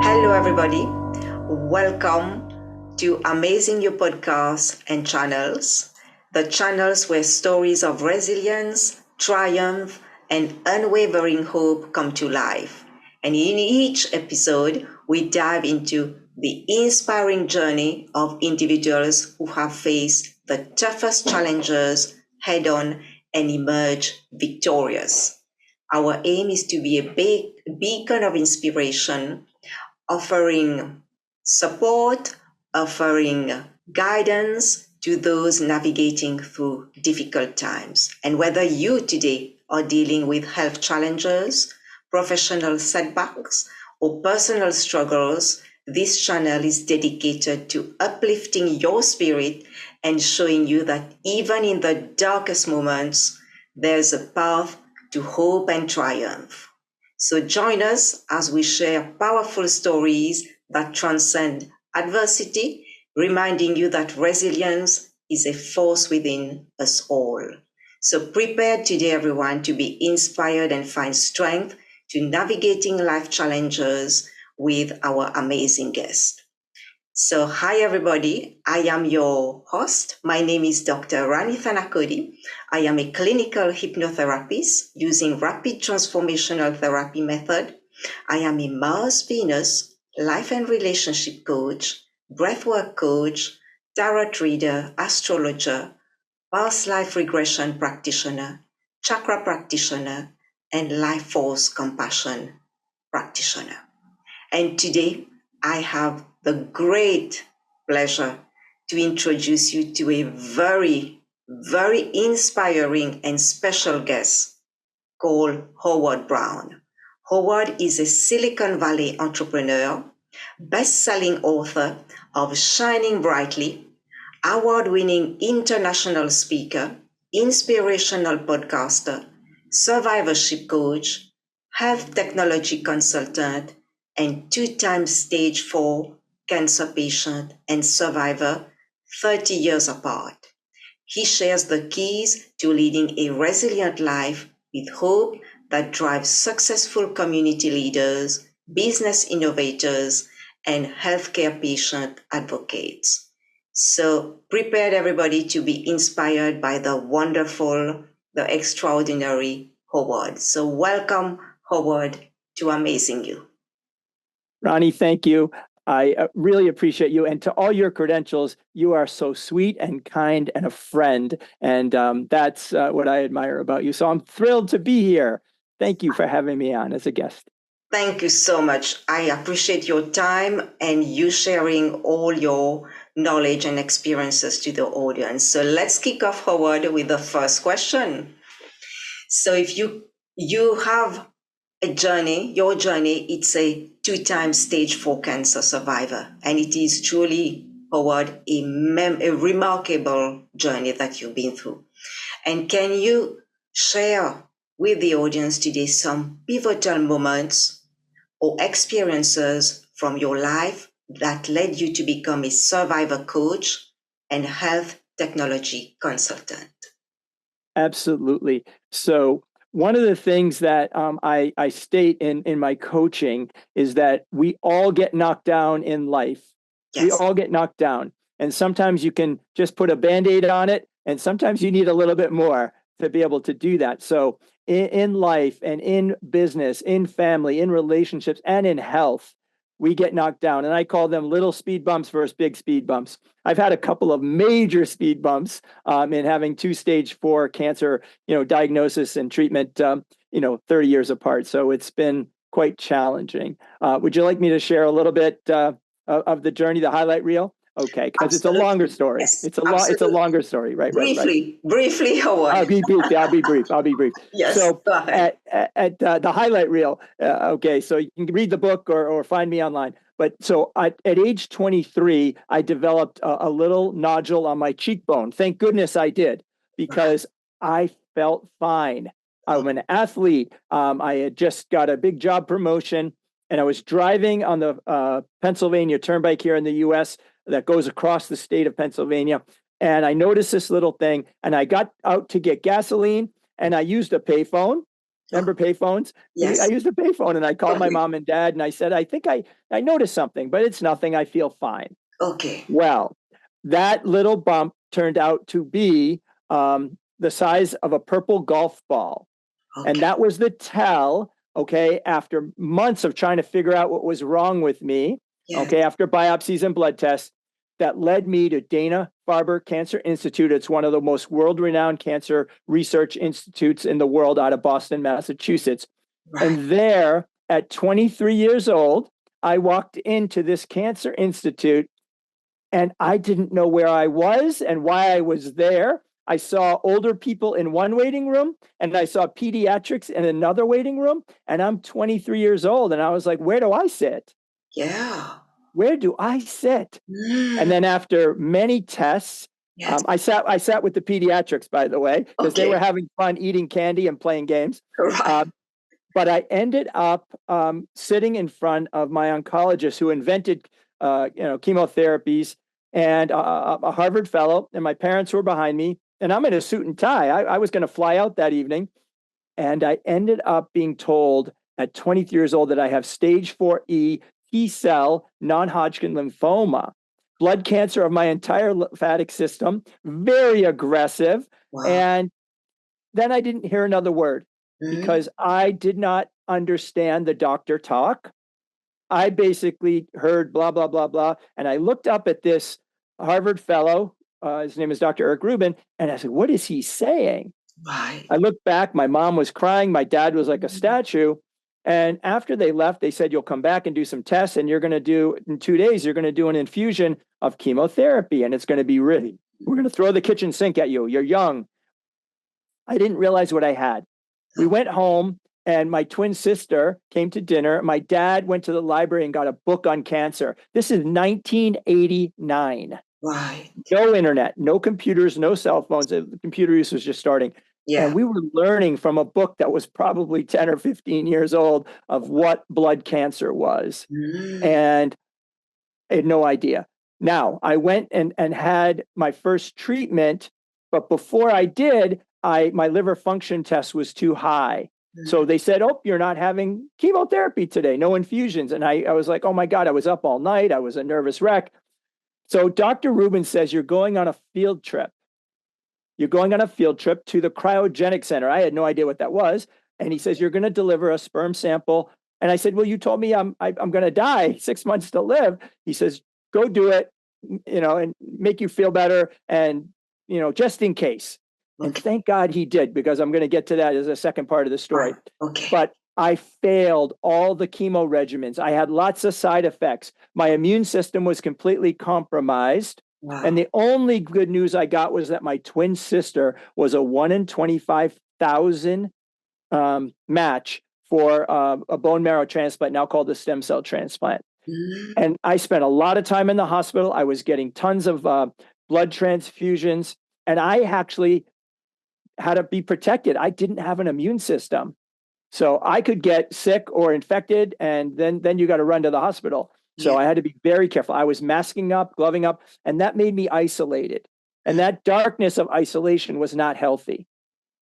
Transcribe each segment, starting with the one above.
Hello, everybody. Welcome to Amazing You podcasts and channels, the channels where stories of resilience, triumph, and unwavering hope come to life. And in each episode, we dive into the inspiring journey of individuals who have faced the toughest challenges head on and emerge victorious. Our aim is to be a beacon of inspiration, offering support, offering guidance to those navigating through difficult times. And whether you today are dealing with health challenges, professional setbacks, or personal struggles, this channel is dedicated to uplifting your spirit and showing you that even in the darkest moments, there's a path to hope and triumph. So join us as we share powerful stories that transcend adversity, reminding you that resilience is a force within us all. So prepare today, everyone, to be inspired and find strength to navigating life challenges with our amazing guest. So hi, everybody. I am your host. My name is Dr. Rani. I am a clinical hypnotherapist using rapid transformational therapy method. I am a Mars Venus life and relationship coach, breathwork coach, tarot reader, astrologer, past life regression practitioner, chakra practitioner, and life force compassion practitioner. And today I have the great pleasure to introduce you to a very, very inspiring and special guest called Howard Brown. Howard is a Silicon Valley entrepreneur, best-selling author of Shining Brightly, award-winning international speaker, inspirational podcaster, survivorship coach, health technology consultant, and two-time stage 4 cancer patient and survivor 30 years apart. He shares the keys to leading a resilient life with hope that drives successful community leaders, business innovators, and healthcare patient advocates. So prepare everybody to be inspired by the wonderful, the extraordinary Howard. So welcome, Howard, to Amazing You. Rani, thank you. I really appreciate you. And to all your credentials, you are so sweet and kind and a friend. And that's what I admire about you. So I'm thrilled to be here. Thank you for having me on as a guest. Thank you so much. I appreciate your time and you sharing all your knowledge and experiences to the audience. So let's kick off, Howard, with the first question. So if you have a journey, your journey, it's a two-time stage 4 cancer survivor. And it is truly, Howard, a remarkable journey that you've been through. And can you share with the audience today some pivotal moments or experiences from your life that led you to become a survivor coach and health technology consultant? Absolutely. So one of the things that I state in my coaching is that we all get knocked down in life. Yes. We all get knocked down. And sometimes you can just put a Band-Aid on it, and sometimes you need a little bit more to be able to do that. So in life and in business, in family, in relationships, and in health, we get knocked down. And I call them little speed bumps versus big speed bumps. I've had a couple of major speed bumps in having 2 stage 4 cancer, diagnosis and treatment, 30 years apart. So it's been quite challenging. Would you like me to share a little bit of the journey, the highlight reel? Okay, because it's a longer story. Yes, it's a longer story, right? Briefly, Howard. I'll be brief. Yes. So at the highlight reel, okay, so you can read the book or find me online. But so at age 23, I developed a little nodule on my cheekbone. Thank goodness I did, because I felt fine. I'm an athlete. I had just got a big job promotion, and I was driving on the Pennsylvania Turnpike here in the U.S. that goes across the state of Pennsylvania. And I noticed this little thing, and I got out to get gasoline, and I used a payphone. Remember payphones? Yes. I used a payphone, and I called my mom and dad, and I said, I think I noticed something, but it's nothing. I feel fine. Okay. Well, that little bump turned out to be the size of a purple golf ball. Okay. And that was the tell, okay, after months of trying to figure out what was wrong with me, Yes. okay, after biopsies and blood tests, that led me to Dana-Farber Cancer Institute. It's one of the most world-renowned cancer research institutes in the world out of Boston, Massachusetts. Right. And there, at 23 years old, I walked into this cancer institute, and I didn't know where I was and why I was there. I saw older people in one waiting room, and I saw pediatrics in another waiting room, and I'm 23 years old. And I was like, where do I sit? Yeah. Where do I sit? And then after many tests, Yes. I sat with the pediatrics, by the way, because they were having fun eating candy and playing games. Right. But I ended up sitting in front of my oncologist who invented chemotherapies, and a Harvard fellow, and my parents were behind me, and I'm in a suit and tie. I was going to fly out that evening, and I ended up being told at 23 years old that I have stage 4E T-cell non-Hodgkin lymphoma, blood cancer of my entire lymphatic system, very aggressive. Wow. And then I didn't hear another word because I did not understand the doctor talk. I basically heard blah, blah, blah, blah. And I looked up at this Harvard fellow. His name is Dr. Eric Rubin. And I said, what is he saying? Right. I looked back. My mom was crying. My dad was like a statue. And after they left, they said, you'll come back and do some tests. And you're going to do, in 2 days, you're going to do an infusion of chemotherapy. And it's going to be really, we're going to throw the kitchen sink at you. You're young. I didn't realize what I had. We went home, and my twin sister came to dinner. My dad went to the library and got a book on cancer. This is 1989. Right. No internet, no computers, no cell phones. The computer use was just starting. Yeah. And we were learning from a book that was probably 10 or 15 years old of what blood cancer was. And I had no idea. Now, I went and had my first treatment, but before I did, my liver function test was too high. So they said, oh, you're not having chemotherapy today, no infusions. And I was like, oh my God, I was up all night. I was a nervous wreck. So Dr. Rubin says, you're going on a field trip. You're going on a field trip to the cryogenic center. I had no idea what that was. And he says, you're going to deliver a sperm sample. And I said, well, you told me I'm going to die, 6 months to live. He says, go do it, and make you feel better. And, just in case. And thank God he did, because I'm going to get to that as a second part of the story. Okay. But I failed all the chemo regimens. I had lots of side effects. My immune system was completely compromised. Wow. And the only good news I got was that my twin sister was a 1 in 25,000 match for a bone marrow transplant, now called a stem cell transplant. And I spent a lot of time in the hospital. I was getting tons of blood transfusions, and I actually had to be protected. I didn't have an immune system. So I could get sick or infected, and then you got to run to the hospital. So I had to be very careful. I was masking up, gloving up, and that made me isolated. And that darkness of isolation was not healthy.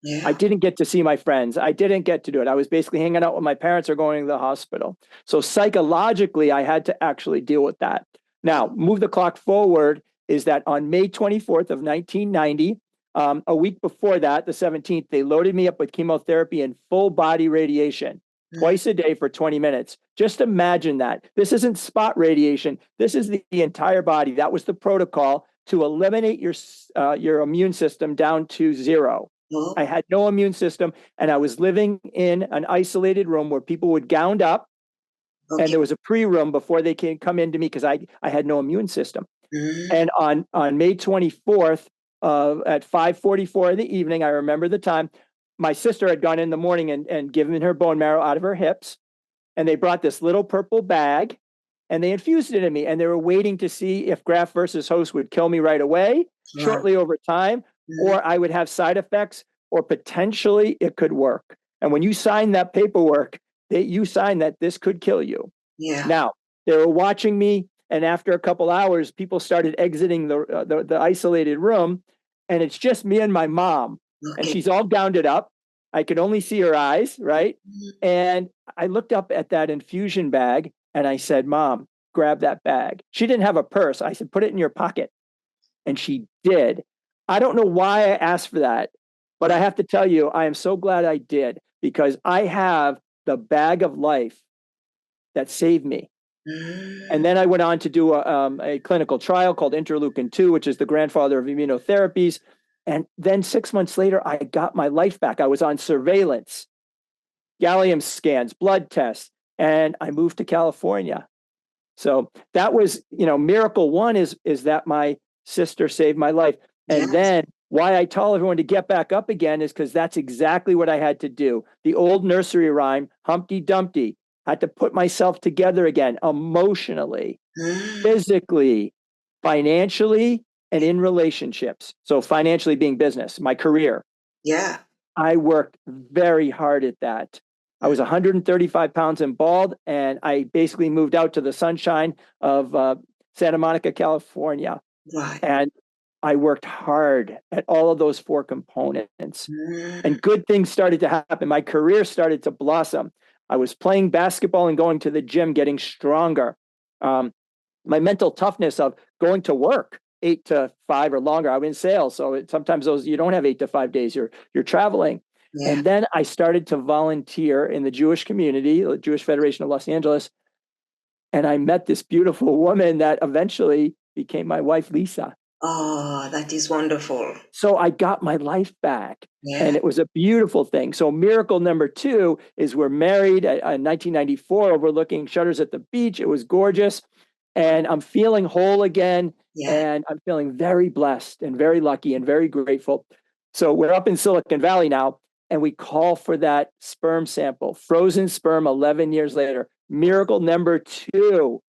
Yeah. I didn't get to see my friends. I didn't get to do it. I was basically hanging out with my parents or going to the hospital. So psychologically, I had to actually deal with that. Now, move the clock forward is that on May 24th of 1990, a week before that, the 17th, they loaded me up with chemotherapy and full body radiation twice a day for 20 minutes. Just imagine that. This isn't spot radiation. This is the entire body. That was the protocol to eliminate your immune system down to zero. I had no immune system, and I was living in an isolated room where people would gowned up, and there was a pre-room before they can come into me because I had no immune system. And on May 24th, at 5:44 in the evening, I remember the time, my sister had gone in the morning and given her bone marrow out of her hips, and they brought this little purple bag, and they infused it in me, and they were waiting to see if graft versus host would kill me right away, shortly over time, or I would have side effects, or potentially it could work. And when you sign that paperwork, you sign that this could kill you. Yeah. Now, they were watching me. And after a couple hours, people started exiting the isolated room, and it's just me and my mom, and Okay. she's all gowned up. I could only see her eyes, right? And I looked up at that infusion bag and I said, Mom, grab that bag. She didn't have a purse. I said, put it in your pocket. And she did. I don't know why I asked for that, but I have to tell you, I am so glad I did, because I have the bag of life that saved me. And then I went on to do a clinical trial called interleukin-2, which is the grandfather of immunotherapies. And then 6 months later, I got my life back. I was on surveillance, gallium scans, blood tests, and I moved to California. So that was, miracle one is that my sister saved my life. And Yes. then why I tell everyone to get back up again is because that's exactly what I had to do. The old nursery rhyme, Humpty Dumpty, had to put myself together again, emotionally, physically, financially, and in relationships. So financially being business, my career. Yeah. I worked very hard at that. I was 135 pounds and bald, and I basically moved out to the sunshine of Santa Monica, California. Right. And I worked hard at all of those four components. And good things started to happen. My career started to blossom. I was playing basketball and going to the gym, getting stronger. My mental toughness of going to work 8 to 5 or longer. I'm in sales, so sometimes those you don't have 8 to 5 days. You're traveling. Yeah. And then I started to volunteer in the Jewish community, the Jewish Federation of Los Angeles, and I met this beautiful woman that eventually became my wife, Lisa. Oh, that is wonderful. So I got my life back. Yeah. And it was a beautiful thing. So miracle number 2 is we're married in 1994, overlooking shutters at the beach. It was gorgeous. And I'm feeling whole again. Yeah. And I'm feeling very blessed and very lucky and very grateful. So we're up in Silicon Valley now, and we call for that sperm sample, frozen sperm 11 years later. Miracle number 2.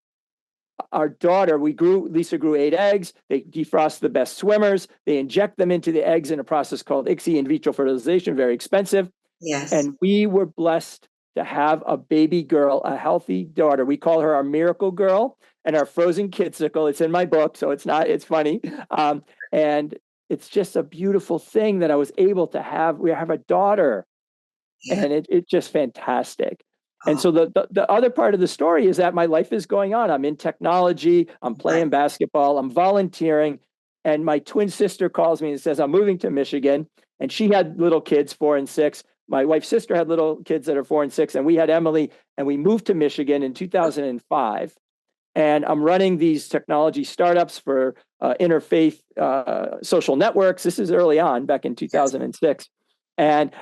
Our daughter, Lisa grew 8 eggs. They defrost the best swimmers. They inject them into the eggs in a process called ICSI, in vitro fertilization, very expensive. Yes. And we were blessed to have a baby girl, a healthy daughter. We call her our miracle girl and our frozen kidsicle. It's in my book, so it's funny. And it's just a beautiful thing that I was able to have. We have a daughter, and it's just fantastic. And so the other part of the story is that my life is going on. I'm in technology. I'm playing basketball. I'm volunteering. And my twin sister calls me and says, I'm moving to Michigan. And she had little kids, 4 and 6. My wife's sister had little kids that are 4 and 6. And we had Emily. And we moved to Michigan in 2005. And I'm running these technology startups for interfaith social networks. This is early on, back in 2006. And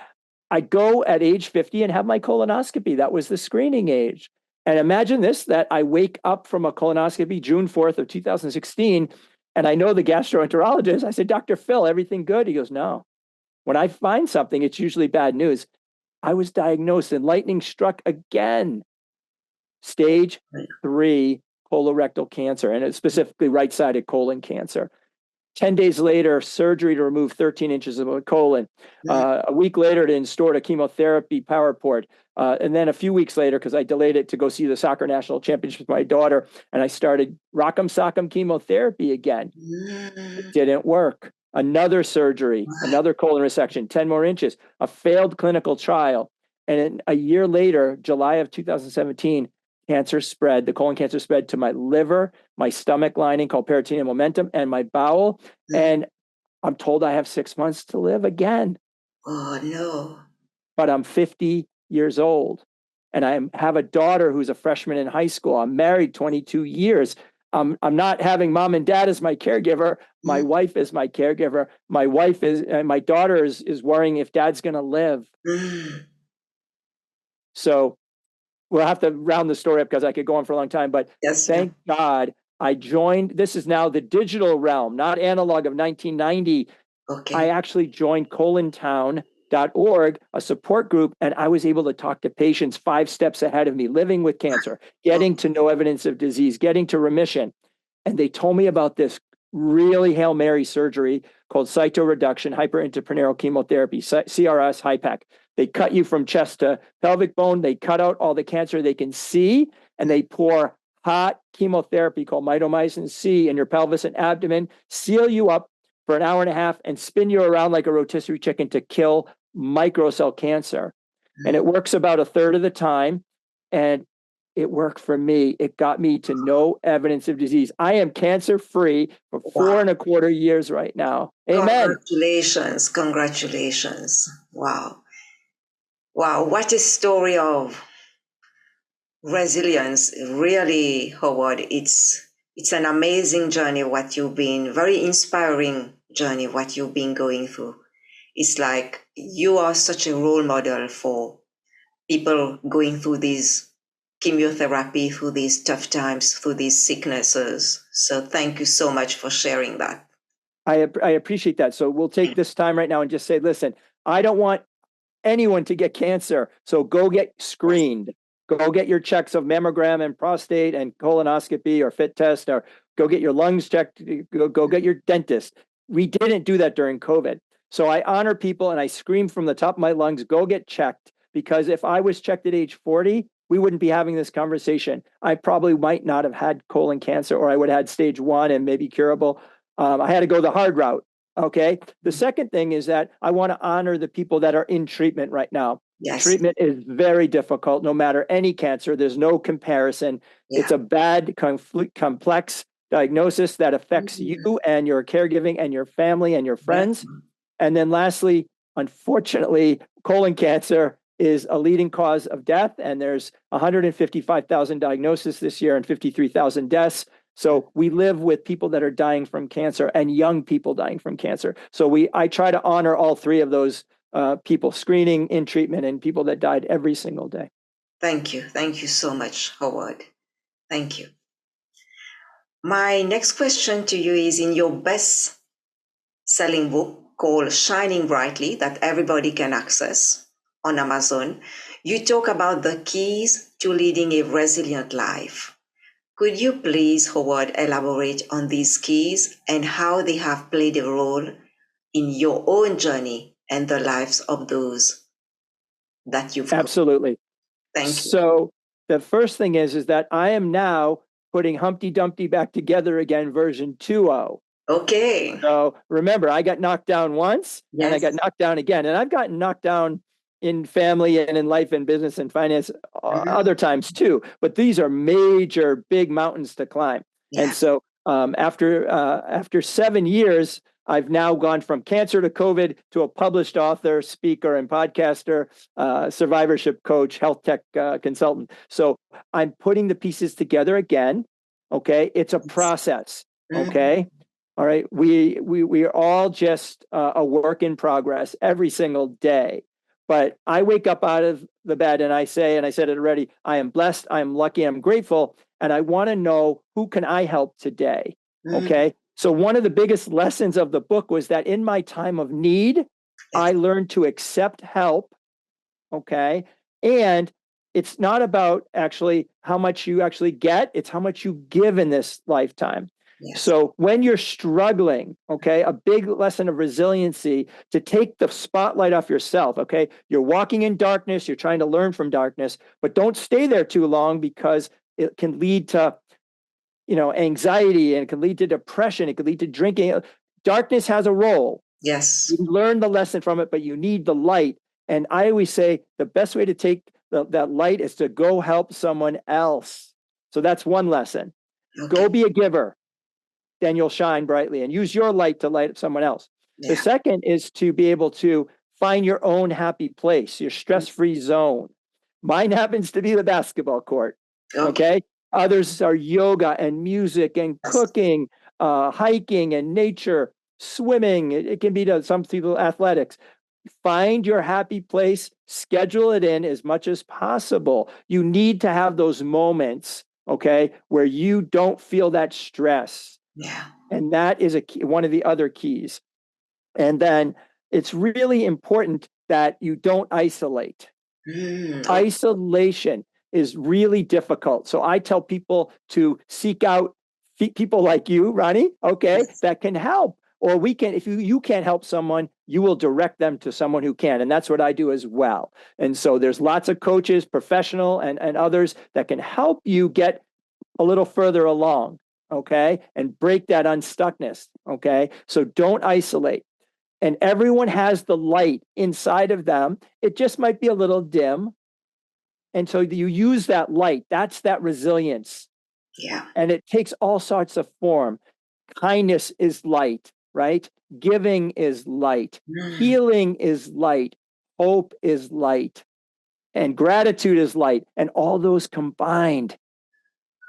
I go at age 50 and have my colonoscopy. That was the screening age. And imagine this, that I wake up from a colonoscopy June 4th of 2016, and I know the gastroenterologist. I said, Dr. Phil, everything good? He goes, no. When I find something, it's usually bad news. I was diagnosed and lightning struck again. Stage 3 colorectal cancer, and it's specifically right-sided colon cancer. 10 days later, surgery to remove 13 inches of a colon. A week later, to install a chemotherapy power port. And then a few weeks later, because I delayed it to go see the soccer national championship with my daughter, and I started rock'em sock'em chemotherapy again. It didn't work. Another surgery, another colon resection, 10 more inches, a failed clinical trial. And then a year later, July of 2017, cancer spread. The colon cancer spread to my liver, my stomach lining called peritoneum momentum, and my bowel. And I'm told I have 6 months to live again. Oh, no. But I'm 50 years old, and I have a daughter who's a freshman in high school. I'm married 22 years. I'm not having mom and dad as my caregiver. My wife is my caregiver. My daughter is worrying if dad's going to live. So we'll have to round the story up because I could go on for a long time, but thank God I joined. This is now the digital realm, not analog of 1990. Okay. I actually joined colontown.org, a support group, and I was able to talk to patients 5 steps ahead of me, living with cancer, getting to no evidence of disease, getting to remission. And they told me about this really Hail Mary surgery called cytoreduction hyperintraperitoneal chemotherapy, CRS HIPEC. They cut you from chest to pelvic bone. They cut out all the cancer they can see, and they pour hot chemotherapy called mitomycin C in your pelvis and abdomen, seal you up for an hour and a half, and spin you around like a rotisserie chicken to kill microcell cancer. And it works about a third of the time. And it worked for me. It got me to no evidence of disease. I am cancer free for Wow. 4.25 years right now. Amen. Congratulations. Congratulations. Wow. Wow. What a story of resilience. Really, Howard. It's an amazing journey what you've been, very inspiring journey what you've been going through. It's like you are such a role model for people going through these chemotherapy, through these tough times, through these sicknesses. So thank you so much for sharing that. I appreciate that. So we'll take this time right now and just say, listen, I don't want anyone to get cancer. So go get screened. Go get your checks of mammogram and prostate and colonoscopy or fit test, or go get your lungs checked. Go get your dentist. We didn't do that during COVID. So I honor people and I scream from the top of my lungs, go get checked. Because if I was checked at age 40, we wouldn't be having this conversation. I probably might not have had colon cancer, or I would have had stage 1 and maybe curable. I had to go the hard route. Okay. The second thing is that I want to honor the people that are in treatment right now. Yes. Treatment is very difficult, no matter any cancer. There's no comparison. Yeah. It's a bad, complex diagnosis that affects you and your caregiving and your family and your friends. Yeah. And then lastly, unfortunately, colon cancer is a leading cause of death. And there's 155,000 diagnoses this year and 53,000 deaths. So we live with people that are dying from cancer and young people dying from cancer. So I try to honor all three of those people, screening, in treatment, and people that died every single day. Thank you. Thank you so much, Howard. Thank you. My next question to you is, in your best-selling book called Shining Brightly, that everybody can access on Amazon, you talk about the keys to leading a resilient life. Could you please, Howard, elaborate on these keys and how they have played a role in your own journey and the lives of those that you've Absolutely. Thank you. So the first thing is that I am now putting Humpty Dumpty back together again, version 2.0. Okay. So remember, I got knocked down once, yes, and I got knocked down again. And I've gotten knocked down in family and in life and business and finance other times too. But these are major, big mountains to climb. Yeah. And so after 7 years, I've now gone from cancer to COVID to a published author, speaker, and podcaster, survivorship coach, health tech consultant. So I'm putting the pieces together again. Okay. It's a process. Okay. All right. We are all just a work in progress every single day. But I wake up out of the bed and I say, and I said it already, I am blessed, I am lucky, I'm grateful, and I want to know, who can I help today? Okay. So one of the biggest lessons of the book was that in my time of need, I learned to accept help. Okay. And it's not about actually how much you actually get, it's how much you give in this lifetime. Yes. So when you're struggling, okay, a big lesson of resiliency, to take the spotlight off yourself, okay? You're walking in darkness, you're trying to learn from darkness, but don't stay there too long, because it can lead to, anxiety, and it can lead to depression, it can lead to drinking. Darkness has a role. Yes. You learn the lesson from it, but you need the light. And I always say the best way to take that light is to go help someone else. So that's one lesson. Okay. Go be a giver. Then you'll shine brightly, and use your light to light up someone else. Yeah. The second is to be able to find your own happy place, your stress-free zone. Mine happens to be the basketball court. Okay. Others are yoga and music and cooking, hiking and nature, swimming. It can be to some people athletics. Find your happy place, schedule it in as much as possible. You need to have those moments, okay, where you don't feel that stress. Yeah. And that is one of the other keys. And then it's really important that you don't isolate. Isolation is really difficult. So I tell people to seek out people like you, Rani, okay, that can help. Or we can, if you can't help someone, you will direct them to someone who can. And that's what I do as well. And so there's lots of coaches, professional and others, that can help you get a little further along, okay, and break that unstuckness, okay? So don't isolate. And everyone has the light inside of them. It just might be a little dim. And so you use that light. That's that resilience. Yeah. And it takes all sorts of form. Kindness is light, right? Giving is light. Healing is light. Hope is light. And gratitude is light. And all those combined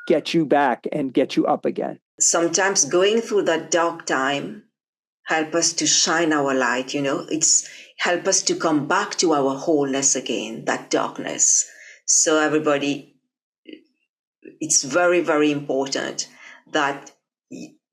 get you back and get you up again. Sometimes going through that dark time help us to shine our light, it's help us to come back to our wholeness again, that darkness. So everybody, it's very, very important that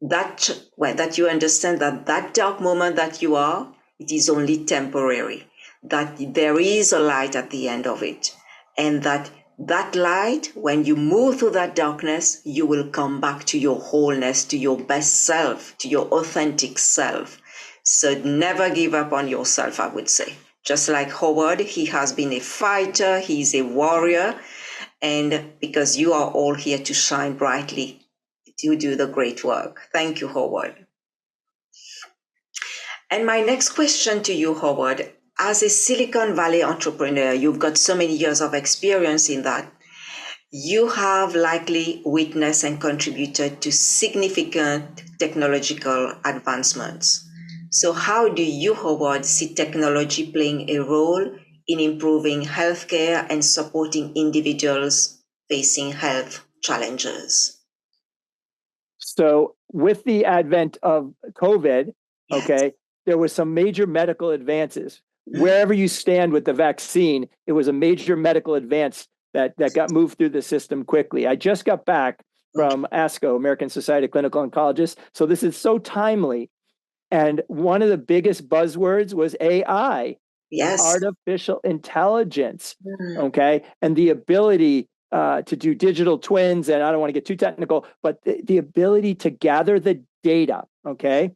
that you understand that dark moment that you are, it is only temporary, that there is a light at the end of it, and that light, when you move through that darkness, you will come back to your wholeness, to your best self, to your authentic self. So never give up on yourself, I would say. Just like Howard, he has been a fighter, he's a warrior, and because you are all here to shine brightly, to do the great work. Thank you, Howard. And my next question to you, Howard, as a Silicon Valley entrepreneur, you've got so many years of experience in that. You have likely witnessed and contributed to significant technological advancements. So how do you, Howard, see technology playing a role in improving healthcare and supporting individuals facing health challenges? So with the advent of COVID, Yes. okay, there was some major medical advances. Wherever you stand with the vaccine, it was a major medical advance that got moved through the system quickly. I just got back from ASCO, American Society of Clinical Oncologists. So this is so timely. And one of the biggest buzzwords was AI, Yes. artificial intelligence, okay, and the ability to do digital twins. And I don't want to get too technical, but the ability to gather the data, okay?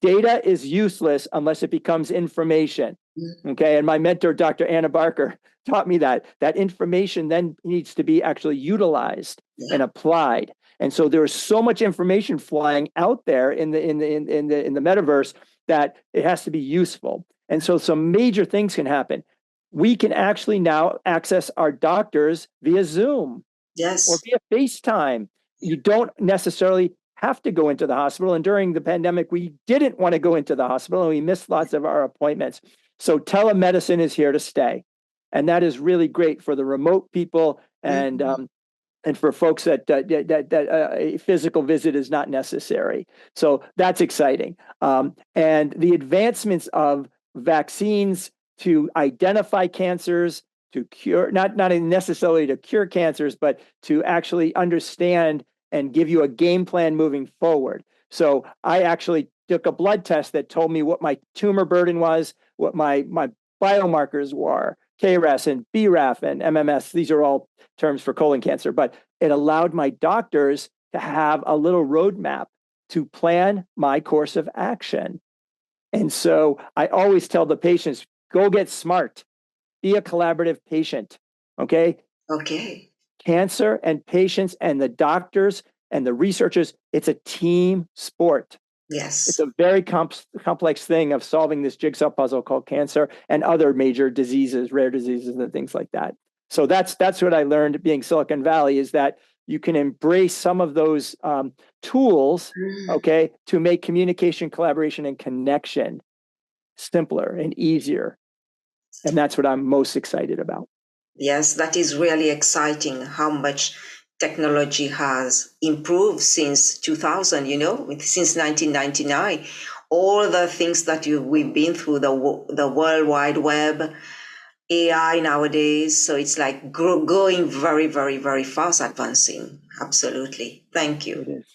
Data is useless unless it becomes information, okay? And my mentor, Dr. Anna Barker, taught me that information then needs to be actually utilized and applied. And so there is so much information flying out there in the metaverse that it has to be useful. And so some major things can happen. We can actually now access our doctors via Zoom, Yes, or via FaceTime. You don't necessarily have to go into the hospital. And during the pandemic, we didn't want to go into the hospital and we missed lots of our appointments. So telemedicine is here to stay. And that is really great for the remote people and for folks that a physical visit is not necessary. So that's exciting. And the advancements of vaccines to identify cancers, to cure, not necessarily to cure cancers, but to actually understand and give you a game plan moving forward. So I actually took a blood test that told me what my tumor burden was, what my biomarkers were, KRAS and BRAF and MMS. These are all terms for colon cancer, but it allowed my doctors to have a little roadmap to plan my course of action. And so I always tell the patients, go get smart, be a collaborative patient. Okay. Okay. Cancer and patients and the doctors and the researchers, it's a team sport. Yes. It's a very complex thing of solving this jigsaw puzzle called cancer and other major diseases, rare diseases and things like that. So that's what I learned being Silicon Valley, is that you can embrace some of those tools, okay, to make communication, collaboration, and connection simpler and easier. And that's what I'm most excited about. Yes, that is really exciting how much technology has improved since 2000, since 1999. All the things that we've been through, the World Wide Web, AI nowadays. So it's like going very, very, very fast, advancing. Absolutely. Thank you. It is.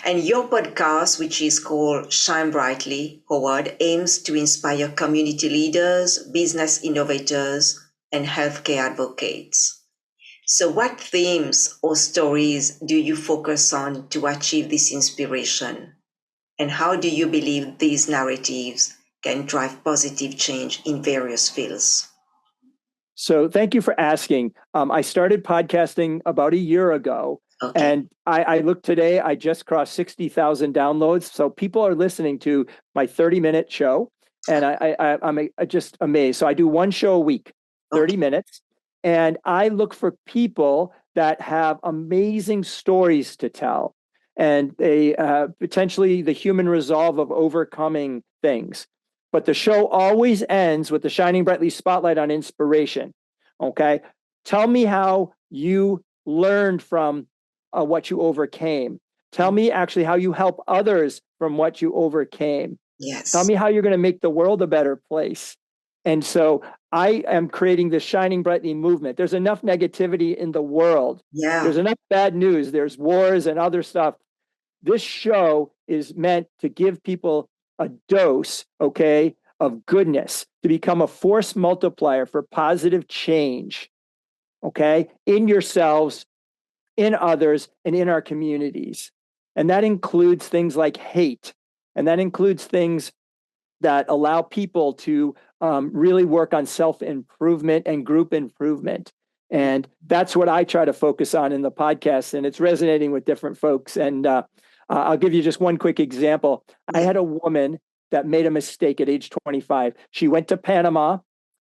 And your podcast, which is called Shine Brightly, Howard, aims to inspire community leaders, business innovators, and healthcare advocates. So, what themes or stories do you focus on to achieve this inspiration? And how do you believe these narratives can drive positive change in various fields? So thank you for asking. I started podcasting about a year ago. Okay. And I look today, I just crossed 60,000 downloads. So people are listening to my 30-minute show. And I'm just amazed. So I do one show a week, 30 Okay. minutes. And I look for people that have amazing stories to tell. And they potentially the human resolve of overcoming things. But the show always ends with the shining brightly spotlight on inspiration. Okay. Tell me how you learned from what you overcame. Tell me actually how you help others from what you overcame. Tell Yes. me how you're going to make the world a better place. And so I am creating this shining brightly movement. There's enough negativity in the world. Yeah. There's enough bad news. There's wars and other stuff. This show is meant to give people a dose, okay, of goodness to become a force multiplier for positive change, okay, in yourselves, in others, and in our communities. And that includes things like hate. And that includes things that allow people to really work on self-improvement and group improvement. And that's what I try to focus on in the podcast. And it's resonating with different folks. And I'll give you just one quick example. I Yeah. had a woman that made a mistake at age 25. She went to Panama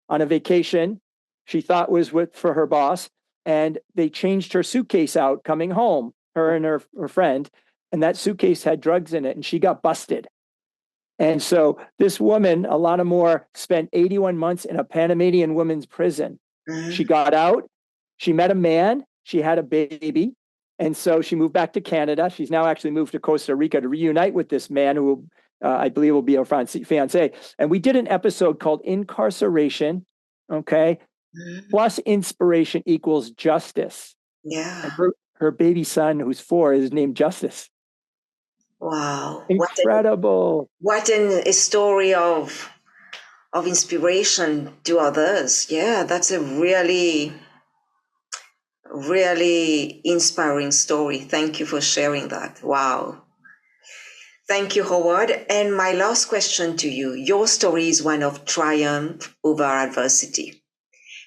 on a vacation she thought was for her boss, and they changed her suitcase out coming home, her and her friend, and that suitcase had drugs in it, and she got busted. And so this woman, Alana Moore, spent 81 months in a Panamanian women's prison. She Mm-hmm. got out, she met a man, she had a baby, and so she moved back to Canada. She's now actually moved to Costa Rica to reunite with this man who I believe will be her fiance. And we did an episode called Incarceration, okay, Mm-hmm. plus inspiration equals justice. And Yeah. her baby son, who's 4, is named Justice. Wow. Incredible. What a story of inspiration to others. Yeah, that's a really, really inspiring story. Thank you for sharing that. Wow. Thank you, Howard. And my last question to you. Your story is one of triumph over adversity.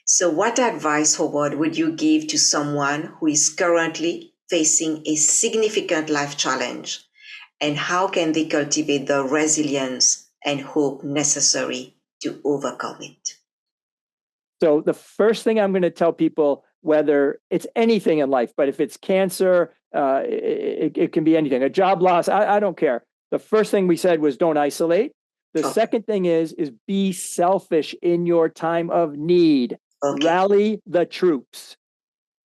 So, what advice, Howard, would you give to someone who is currently facing a significant life challenge? And how can they cultivate the resilience and hope necessary to overcome it? So the first thing I'm going to tell people, whether it's anything in life, but if it's cancer, it can be anything, a job loss, I don't care. The first thing we said was don't isolate. The Okay. second thing is be selfish in your time of need. Okay. Rally the troops.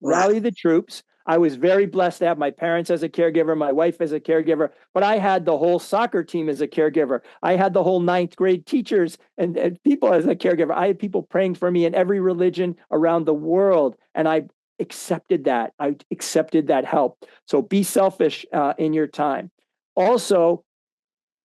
Right. Rally the troops. I was very blessed to have my parents as a caregiver, my wife as a caregiver, but I had the whole soccer team as a caregiver. I had the whole ninth grade teachers and people as a caregiver. I had people praying for me in every religion around the world. And I accepted that. I accepted that help. So be selfish in your time. Also,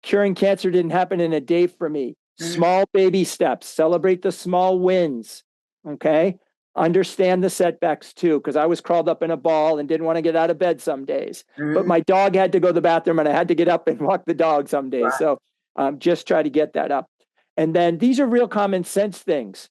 curing cancer didn't happen in a day for me. Mhm. Small baby steps, celebrate the small wins. Okay. Understand the setbacks too, because I was crawled up in a ball and didn't want to get out of bed some days. But Mhm. my dog had to go to the bathroom and I had to get up and walk the dog some days. Right. So just try to get that up. And then these are real common sense things.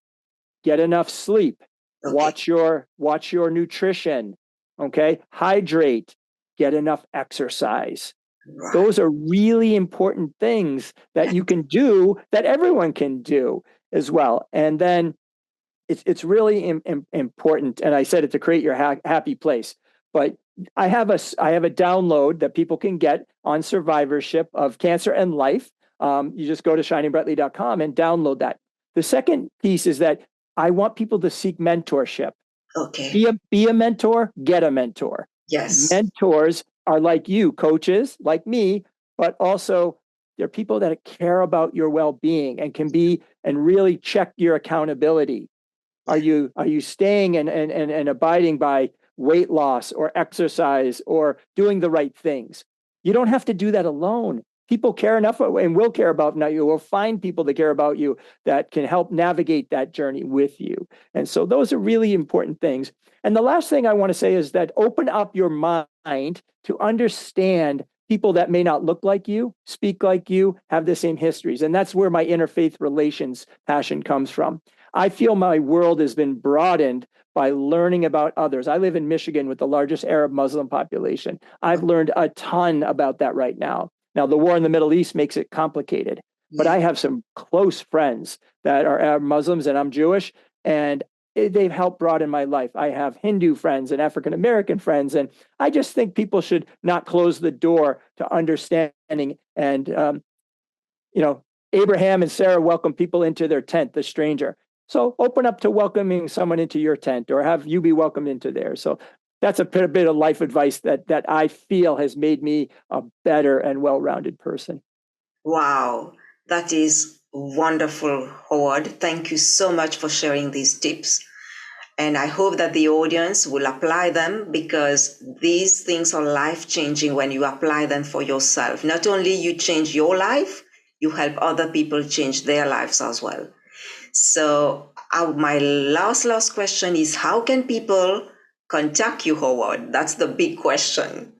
Get enough sleep. Okay. Watch your nutrition. Okay. Hydrate. Get enough exercise. Right. Those are really important things that you can do that everyone can do as well. And then it's really important. And I said it to create your happy place. But I have a download that people can get on survivorship of cancer and life. You just go to shiningbrightly.com and download that. The second piece is that I want people to seek mentorship. Okay. Be a mentor, get a mentor. Yes. Mentors are like you, coaches like me, but also they're people that care about your well-being and can be and really check your accountability. Are Yeah. you staying and abiding by weight loss or exercise or doing the right things? You don't have to do that alone. People care enough and will care about you. Will find people that care about you that can help navigate that journey with you. And so those are really important things. And the last thing I want to say is that open up your mind to understand people that may not look like you, speak like you, have the same histories. And that's where my interfaith relations passion comes from. I feel my world has been broadened by learning about others. I live in Michigan with the largest Arab Muslim population. I've learned a ton about that right now. Now, the war in the Middle East makes it complicated, but I have some close friends that are Arab Muslims, and I'm Jewish, and they've helped broaden my life. I have Hindu friends and African American friends, and I just think people should not close the door to understanding. And Abraham and Sarah welcome people into their tent, the stranger. So open up to welcoming someone into your tent, or have you be welcomed into theirs. So that's a bit of life advice that I feel has made me a better and well-rounded person. Wow, that is wonderful, Howard. Thank you so much for sharing these tips. And I hope that the audience will apply them, because these things are life-changing when you apply them for yourself. Not only you change your life, you help other people change their lives as well. So my last question is, how can people contact you, Howard? That's the big question.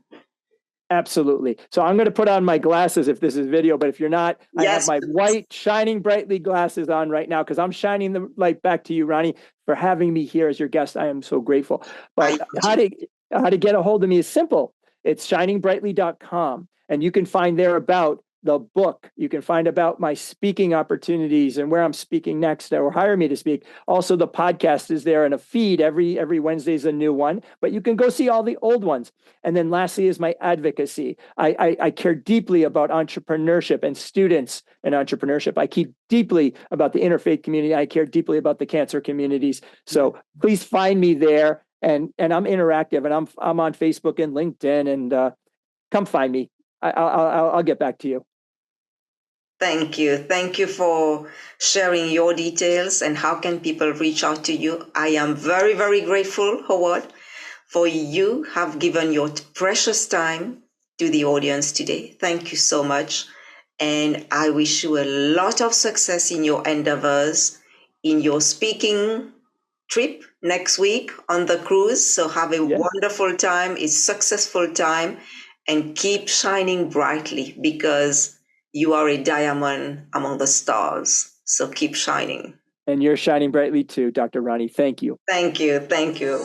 Absolutely. So I'm going to put on my glasses if this is video, but if you're not, I have my white, shining brightly glasses on right now because I'm shining the light back to you, Rani, for having me here as your guest. I am so grateful. But how to get a hold of me is simple. It's shiningbrightly.com, and you can find there about the book. You can find about my speaking opportunities and where I'm speaking next, or hire me to speak. Also, the podcast is there in a feed. Every Wednesday is a new one, but you can go see all the old ones. And then lastly is my advocacy. I care deeply about entrepreneurship and students and entrepreneurship. I care deeply about the interfaith community. I care deeply about the cancer communities. So please find me there. And I'm interactive, and I'm on Facebook and LinkedIn, and come find me. I'll get back to you. Thank you. Thank you for sharing your details and how can people reach out to you. I am very, very grateful, Howard, for you have given your precious time to the audience today. Thank you so much. And I wish you a lot of success in your endeavors, in your speaking trip next week on the cruise. So have a wonderful time, a successful time, and keep shining brightly, because you are a diamond among the stars. So keep shining. And you're shining brightly too, Dr. Rani. Thank you. Thank you. Thank you.